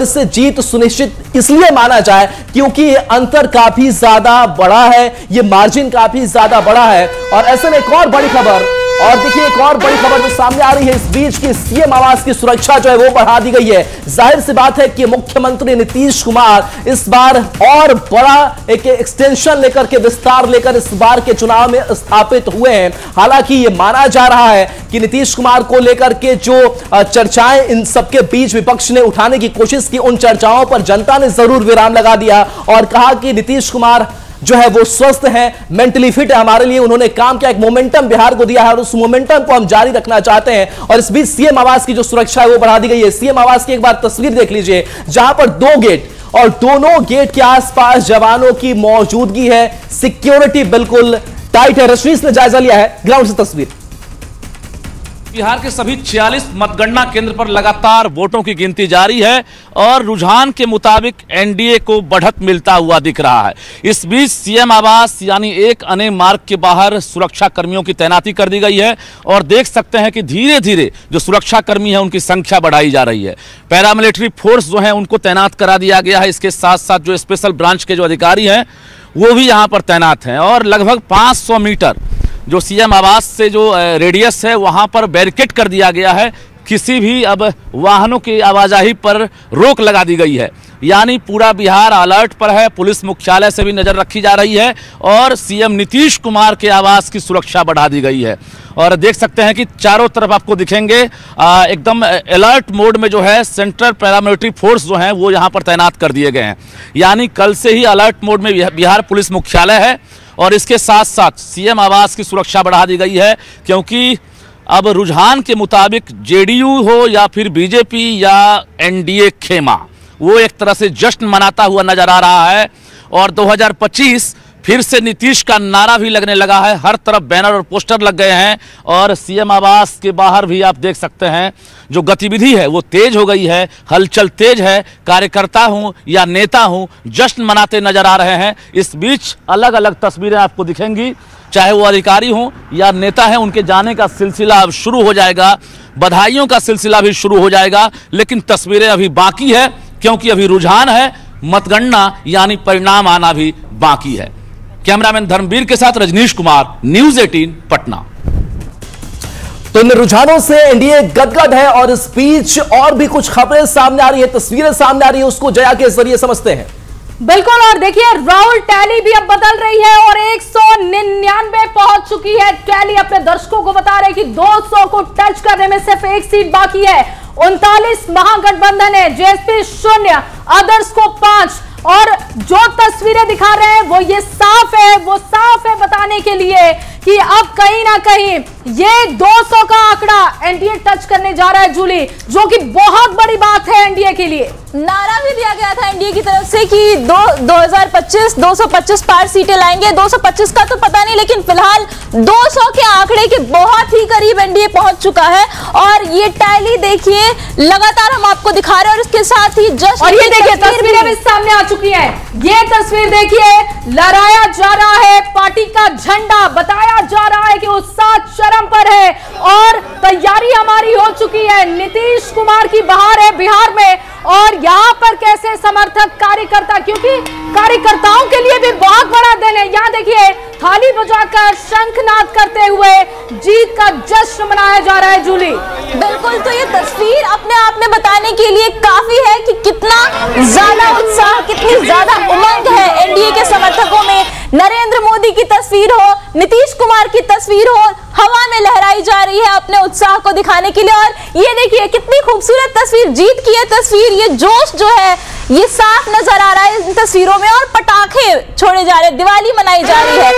और इससे जीत सुनिश्चित इसलिए माना जाए क्योंकि ये अंतर काफी ज्यादा बड़ा है, ये मार्जिन काफी ज्यादा बड़ा है। और ऐसे में एक और बड़ी खबर, और देखिए एक और बड़ी खबर जो सामने आ रही है इस बीच की सीएम आवास की सुरक्षा जो है वो बढ़ा दी गई है। जाहिर सी बात है कि मुख्यमंत्री नीतीश कुमार इस बार और बड़ा एक एक्सटेंशन लेकर के, विस्तार लेकर इस बार के चुनाव में स्थापित हुए हैं। हालांकि ये माना जा रहा है कि नीतीश कुमार को लेकर के जो चर्चाएं इन सबके बीच विपक्ष ने उठाने की कोशिश की, उन चर्चाओं पर जनता ने जरूर विराम लगा दिया और कहा कि नीतीश कुमार जो है वो स्वस्थ है, मेंटली फिट है, हमारे लिए उन्होंने काम किया, एक मोमेंटम बिहार को दिया है और उस मोमेंटम को हम जारी रखना चाहते हैं। और इस बीच सीएम आवास की जो सुरक्षा है वो बढ़ा दी गई है। सीएम आवास की एक बार तस्वीर देख लीजिए जहां पर 2 गेट और दोनों गेट के आसपास जवानों की मौजूदगी है, सिक्योरिटी बिल्कुल टाइट है। रजनीश ने जायजा लिया है ग्राउंड से तस्वीर। बिहार के सभी 46 मतगणना केंद्र पर लगातार वोटों की गिनती जारी है और रुझान के मुताबिक एनडीए को बढ़त मिलता हुआ दिख रहा है। इस बीच सीएम आवास यानी 1 अने मार्ग के बाहर सुरक्षा कर्मियों की तैनाती कर दी गई है और देख सकते हैं कि धीरे धीरे जो सुरक्षा कर्मी है उनकी संख्या बढ़ाई जा रही है। पैरामिलिट्री फोर्स जो है उनको तैनात करा दिया गया है। इसके साथ साथ जो स्पेशल ब्रांच के जो अधिकारी हैं वो भी यहाँ पर तैनात हैं और लगभग 500 मीटर जो सीएम आवास से जो रेडियस है वहां पर बैरिकेड कर दिया गया है। किसी भी अब वाहनों की आवाजाही पर रोक लगा दी गई है, यानी पूरा बिहार अलर्ट पर है। पुलिस मुख्यालय से भी नजर रखी जा रही है और सीएम नीतीश कुमार के आवास की सुरक्षा बढ़ा दी गई है। और देख सकते हैं कि चारों तरफ आपको दिखेंगे एकदम अलर्ट मोड में जो है सेंट्रल पैरामिलिट्री फोर्स जो है वो यहाँ पर तैनात कर दिए गए हैं, यानी कल से ही अलर्ट मोड में बिहार पुलिस मुख्यालय है। और इसके साथ साथ सीएम आवास की सुरक्षा बढ़ा दी गई है क्योंकि अब रुझान के मुताबिक जेडीयू हो या फिर बीजेपी या एनडीए खेमा, वो एक तरह से जश्न मनाता हुआ नजर आ रहा है। और 2025 फिर से नीतीश का नारा भी लगने लगा है, हर तरफ बैनर और पोस्टर लग गए हैं और सीएम आवास के बाहर भी आप देख सकते हैं जो गतिविधि है वो तेज हो गई है, हलचल तेज है। कार्यकर्ता हूं या नेता हूं, जश्न मनाते नजर आ रहे हैं। इस बीच अलग अलग तस्वीरें आपको दिखेंगी, चाहे वो अधिकारी हों या नेता हैं, उनके जाने का सिलसिला अब शुरू हो जाएगा, बधाइयों का सिलसिला भी शुरू हो जाएगा। लेकिन तस्वीरें अभी बाकी है क्योंकि अभी रुझान है, मतगणना यानी परिणाम आना भी बाकी है। कैमरामैन धर्मवीर के साथ रजनीश कुमार, न्यूज़ 18 पटना। तो इन रुझानों से एनडीए गदगद है और इस बीच और भी कुछ खबरें सामने आ रही है, तस्वीरें सामने आ रही है, उसको जया के जरिए समझते हैं। बिल्कुल, और देखिए राहुल टैली भी अब बदल रही है और 199 पहुंच चुकी है। टैली अपने दर्शकों को बता रहे कि 200 को टच करने में सिर्फ 1 सीट बाकी है। 39 महागठबंधन है, जेएसपी 0, अदर्स को 5। और जो तस्वीरें दिखा रहे हैं वो ये साफ है बताने के लिए कि अब कहीं ना कहीं ये 200 का आंकड़ा एनडीए टच करने जा रहा है जूली, जो कि बहुत बड़ी बात है एनडीए के लिए। नारा भी दिया गया था एनडीए की तरफ से कि 2025 225 पार सीटें लाएंगे। 225 का तो पता नहीं, लेकिन फिलहाल 200 के आंकड़े के बहुत ही करीब एनडीए पहुंच चुका है। और ये टैली देखिए लगातार हम आपको दिखा रहे हैं और इसके साथ ही जश्न, और ये देखिए तस्वीरें भी सामने आ चुकी है। ये तस्वीर देखिए, लहराया जा रहा है पार्टी का झंडा, बताया जा रहा है कि उत्साह चरम पर है और तैयारी हमारी हो चुकी है। नीतीश कुमार की बहार है बिहार में और यहाँ पर कैसे समर्थक कार्यकर्ता, क्योंकि कार्यकर्ताओं के लिए भी बहुत बड़ा दिन है। यहाँ देखिए थाली बजाकर शंखनाद करते हुए जीत का जश्न मनाया जा रहा है जूली। बिल्कुल, तो ये तस्वीर अपने आप में बताने के लिए काफी है कि कितना ज्यादा उत्साह, कितनी ज्यादा उमंग है एनडीए के समर्थकों में। नरेंद्र मोदी की तस्वीर हो, नीतीश कुमार की तस्वीर हो, हवा में लहराई जा रही है अपने उत्साह को दिखाने के लिए। और ये देखिए कितनी खूबसूरत तस्वीर, जीत की है तस्वीर, ये जोश जो है ये साफ नजर आ रहा है इन तस्वीरों में। और पटाखे छोड़े जा रहे हैं, दिवाली मनाई जा रही है।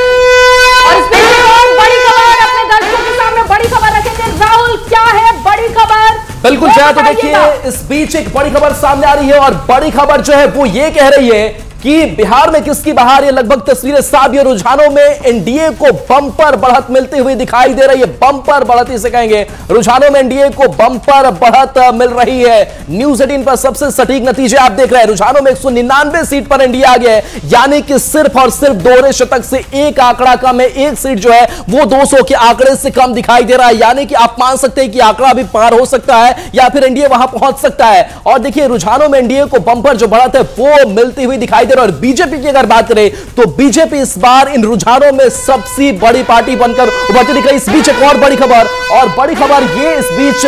और इस बीच और बड़ी खबर अपने दर्शकों के सामने, बड़ी खबर रखेंगे। राहुल क्या है बड़ी खबर? बिल्कुल जया, तो देखिए इस बीच एक बड़ी खबर सामने आ रही है और बड़ी खबर जो है वो ये कह रही है कि बिहार में किसकी बहार, ये लगभग तस्वीरें साफ, ये रुझानों में एनडीए को बम्पर बढ़त मिलती हुई दिखाई दे रही है। बम्पर बढ़त इसे कहेंगे, रुझानों में एनडीए को बम्पर बढ़त मिल रही है। न्यूज़ 18 पर सबसे सटीक नतीजे आप देख रहे हैं। रुझानों में 199 सीट पर एनडीए आ गया है, यानी कि सिर्फ और सिर्फ दोहरे शतक से एक आंकड़ा कम है। एक सीट जो है वो 200 के आंकड़े से कम दिखाई दे रहा है, यानी कि आप मान सकते हैं कि आंकड़ा भी पार हो सकता है या फिर एनडीए वहां पहुंच सकता है। और देखिए रुझानों में एनडीए को बम्पर जो बढ़त है वो मिलती हुई दिखाई दे रहा है। और बीजेपी की अगर बात करें तो बीजेपी इस बार इन रुझानों में सबसे बड़ी पार्टी बनकर उभरती दिख रही है। इस बीच एक और बड़ी खबर, और बड़ी खबर ये इस बीच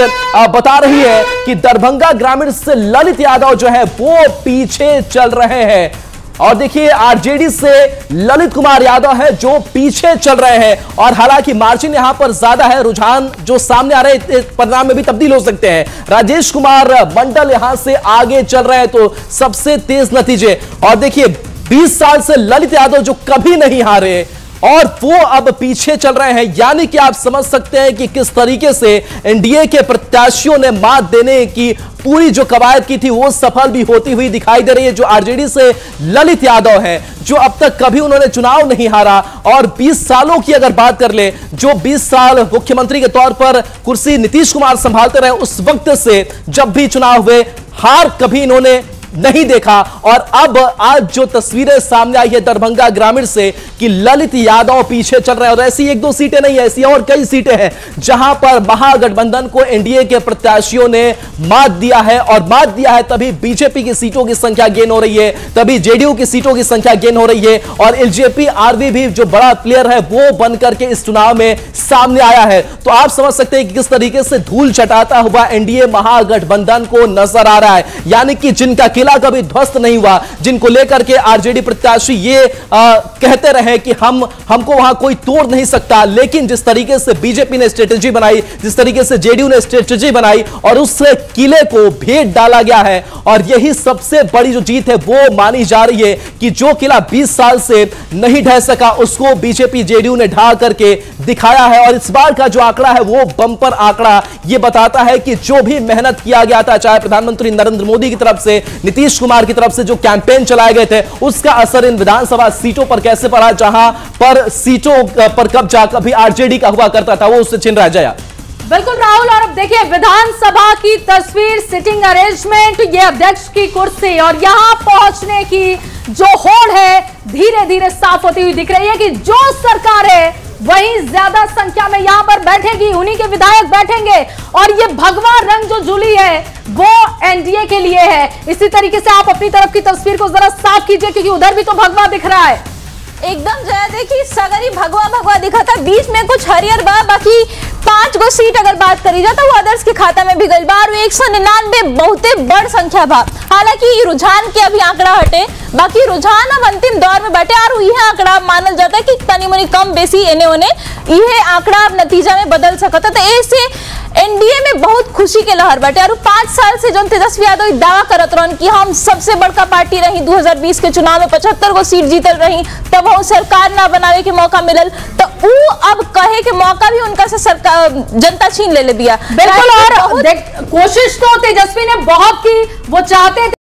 बता रही है कि दरभंगा ग्रामीण से ललित यादव जो है वो पीछे चल रहे हैं। और देखिए आरजेडी से ललित कुमार यादव है जो पीछे चल रहे हैं, और हालांकि मार्जिन यहां पर ज्यादा है। रुझान जो सामने आ रहे हैं परिणाम में भी तब्दील हो सकते हैं। राजेश कुमार मंडल यहां से आगे चल रहे हैं, तो सबसे तेज नतीजे। और देखिए 20 साल से ललित यादव जो कभी नहीं हारे और वो अब पीछे चल रहे हैं, यानी कि आप समझ सकते हैं कि किस तरीके से एनडीए के प्रत्याशियों ने मात देने की पूरी जो कवायद की थी वो सफल भी होती हुई दिखाई दे रही है। जो आरजेडी से ललित यादव हैं, जो अब तक कभी उन्होंने चुनाव नहीं हारा, और 20 सालों की अगर बात कर ले, जो 20 साल मुख्यमंत्री के तौर पर कुर्सी नीतीश कुमार संभालते रहे, उस वक्त से जब भी चुनाव हुए हार कभी इन्होंने नहीं देखा। और अब आज जो तस्वीरें सामने आई है दरभंगा ग्रामीण से कि ललित यादव पीछे चल रहे हैं, और ऐसी एक दो सीटें नहीं है, ऐसी और कई सीटें हैं जहां पर महागठबंधन को एनडीए के प्रत्याशियों ने मात दिया है। और मात दिया है तभी बीजेपी की सीटों की संख्या गेन हो रही है, तभी जेडीयू की सीटों की संख्या गेन हो रही है, और एलजेपी आरवी भी जो बड़ा प्लेयर है वो बनकर के इस चुनाव में सामने आया है। तो आप समझ सकते हैं कि किस तरीके से धूल चटाता हुआ एनडीए महागठबंधन को नजर आ रहा है, यानी कि जिनका किला कभी ध्वस्त नहीं हुआ, जिनको लेकर के आरजेडी प्रत्याशी ये कहते रहे कि हमको वहां कोई तोड़ नहीं सकता, लेकिन जिस तरीके से बीजेपी ने स्ट्रेटेजी बनाई, जिस तरीके से जेडीयू ने स्ट्रेटेजी बनाई और उस किले को भेद डाला गया है, और यही सबसे बड़ी जो जीत है वो मानी जा रही है कि जो किला 20 साल से नहीं ढह सका उसको बीजेपी जेडीयू ने ढा करके दिखाया है। और इस बार का जो आंकड़ा है वो बंपर आंकड़ा ये बताता है कि जो भी मेहनत किया गया था, चाहे प्रधानमंत्री नरेंद्र मोदी की तरफ से, नीतीश कुमार की तरफ से जो कैंपेन चलाए गए थे, उसका असर इन विधानसभा सीटों पर कैसे पड़ा, जहां पर सीटों पर कब्जा कभी आरजेडी का हुआ करता था वो उससे छिन रह जाए। बिल्कुल राहुल, और अब देखिए विधानसभा की तस्वीर, सिटिंग अरेंजमेंट, ये अध्यक्ष की कुर्सी, और यहां पहुंचने की जो होड़ है धीरे धीरे साफ होती हुई दिख रही है कि जो सरकार है वहीं ज्यादा संख्या में यहां पर बैठेगी, उन्हीं के विधायक बैठेंगे, और ये भगवा रंग जो जुली है वो एनडीए के लिए है। इसी तरीके से आप अपनी तरफ की तस्वीर को जरा साफ कीजिए, क्योंकि उधर भी तो भगवा दिख रहा है। एकदम जया, देखिए सगरी भगवा भगवा दिखा था, बीच में कुछ हरियर बा, बाकी 5 गो सीट अगर बात करी जाता वो अदर्स के खाता में भी गई बार 199 बहुते बड़ संख्या बा। हालांकि रुझान के अभी आंकड़ा हटे, बाकी रुझान अब अंतिम दौर में बैठे, और यह आंकड़ा मानल जाता है कि तनी मुनी कम बेसी एने ओने यह आंकड़ा अब नतीजा में बदल सकता। तो ऐसे एनडीए में बहुत खुशी के लहर बैठे, और 5 साल से जो तेजस्वी यादव दावा करत रहन कि हम सबसे बड़का पार्टी रही, 2020 के चुनाव में 75 गो सीट जीतल रही, तब वो सरकार ना बनावे के मौका मिलल, तो वो अब कहे के मौका भी उनका से सरकार जनता छीन ले बिया। बिल्कुल, और कोशिश तो तेजस्वी ने बहुत की, वो चाहते